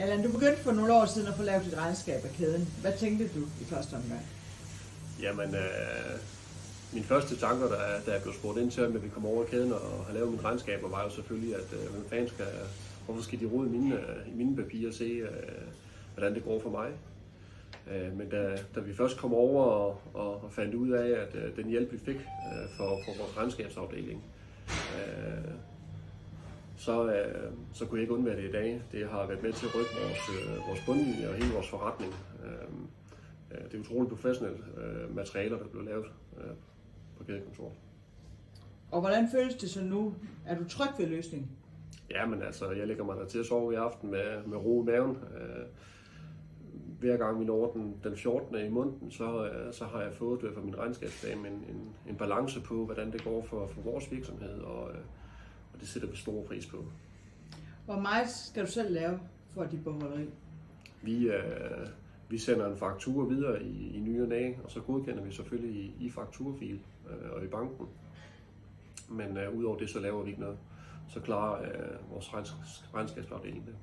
Allan, du begyndte for nogle år siden at få lavet et regnskab af kæden. Hvad tænkte du i første omgang? Jamen, mine første tanker, da jeg blev spurgt ind til, at vi kom over kæden og har lavet mine regnskaber, var jo selvfølgelig, at hvorfor skal de rode i mine papirer og se, hvordan det går for mig. Men da vi først kom over og fandt ud af, at den hjælp, vi fik for vores regnskabsafdeling, så kunne jeg ikke undvære det i dag. Det har været med til at rykke vores bundlinje og hele vores forretning. Det er utroligt professionelle materialer, der blev lavet på kædekontoret. Og hvordan føles det så nu? Er du tryg ved løsningen? Ja, men altså, jeg lægger mig der til at sove i aften med ro i maven. Hver gang vi når den 14. i måneden, så har jeg fået for min regnskabsdame en balance på, hvordan det går for vores virksomhed, og det sætter vi stor pris på. Hvor meget skal du selv lave for dit bogholderi? Vi sender en faktura videre i ny og næ, og så godkender vi selvfølgelig i fakturafil og i banken. Men udover det, så laver vi ikke noget. Så klarer vores regnskabsafdeling det.